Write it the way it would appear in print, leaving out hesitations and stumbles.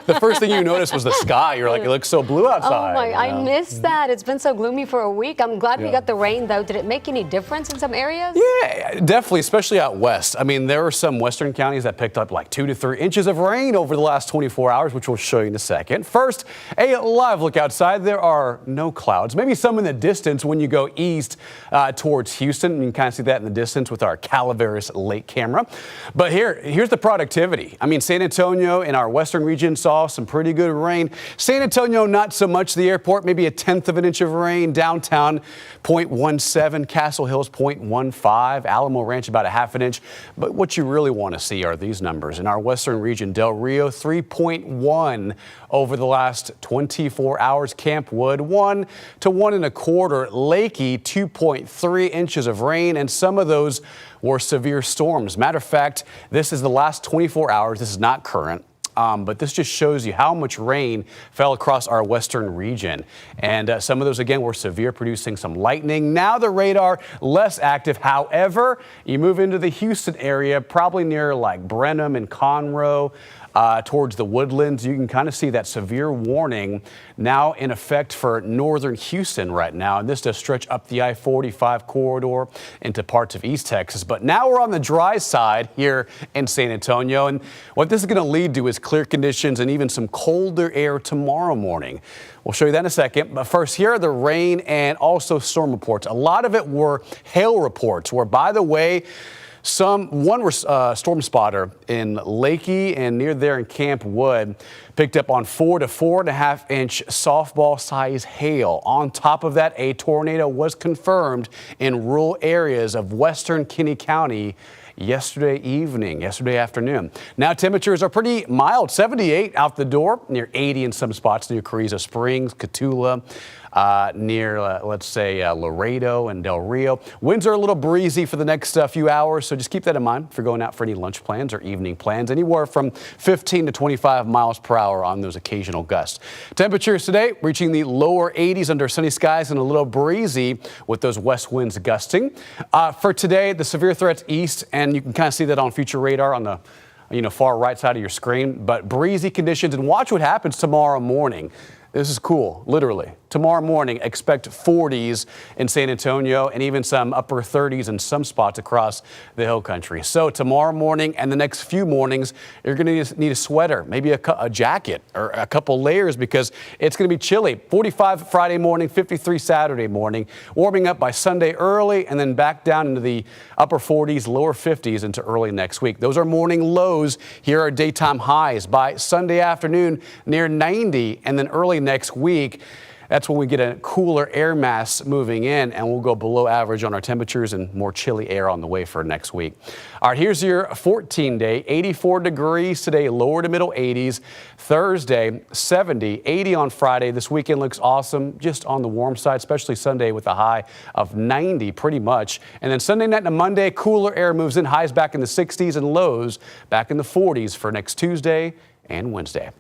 The first thing you noticed was the sky. You're like, it looks so blue outside. Oh my, you know? I missed that. It's been so gloomy for a week. I'm glad we got the rain though. Did it make any difference in some areas? Yeah, definitely, especially out west. I mean, there were some western counties that picked up like 2 to 3 inches of rain over the last 24 hours, which we'll show you in a second. First, a live look outside. There are no clouds, maybe some in the distance when you go east towards Houston. You can kind of see that in the distance with our Calaveras Lake camera. But here's the productivity. I mean, San Antonio in our western region saw some pretty good rain. San Antonio, not so much. The airport, maybe 1/10 of an inch of rain. Downtown, 0.17. Castle Hills, 0.15. Alamo Ranch, about 1/2 an inch. But what you really want to see are these numbers. In our western region, Del Rio, 3.1 over the last 24 hours. Camp Wood, 1 to 1 1/4. Lakey, 2.3 inches of rain, and some of those were severe storms. Matter of fact, this is the last 24 hours. This is not current. But this just shows you how much rain fell across our western region. And some of those, again, were severe, producing some lightning. Now the radar less active. However, you move into the Houston area, probably near like Brenham and Conroe, towards the Woodlands. You can kind of see that severe warning now in effect for northern Houston right now. And this does stretch up the I-45 corridor into parts of East Texas. But now we're on the dry side here in San Antonio. And what this is going to lead to is clear conditions and even some colder air tomorrow morning. We'll show you that in a second. But first, here are the rain and also storm reports. A lot of it were hail reports, where, by the way, one storm spotter in Lakey and near there in Camp Wood picked up on 4 to 4.5 inch softball size hail. On top of that, a tornado was confirmed in rural areas of western Kinney County yesterday afternoon. Now temperatures are pretty mild, 78 out the door, near 80 in some spots near Carrizo Springs, Cotulla, near, let's say, Laredo and Del Rio. Winds are a little breezy for the next few hours, so just keep that in mind if you're going out for any lunch plans or evening plans. Anywhere from 15 to 25 miles per hour on those occasional gusts. Temperatures today reaching the lower 80s under sunny skies and a little breezy with those west winds gusting. For today, the severe threats east, and you can kind of see that on future radar on the far right side of your screen. But breezy conditions, and watch what happens tomorrow morning. This is cool, literally. Tomorrow morning, expect 40s in San Antonio and even some upper 30s in some spots across the hill country. So tomorrow morning and the next few mornings, you're going to need a sweater, maybe a jacket or a couple layers, because it's going to be chilly. 45 Friday morning, 53 Saturday morning, warming up by Sunday early and then back down into the upper 40s, lower 50s into early next week. Those are morning lows. Here are daytime highs by Sunday afternoon near 90, and then early next week, that's when we get a cooler air mass moving in, and we'll go below average on our temperatures and more chilly air on the way for next week. All right, here's your 14-day, 84 degrees today, lower to middle 80s. Thursday, 70, 80 on Friday. This weekend looks awesome, just on the warm side, especially Sunday with a high of 90 pretty much. And then Sunday night and Monday, cooler air moves in, highs back in the 60s and lows back in the 40s for next Tuesday and Wednesday.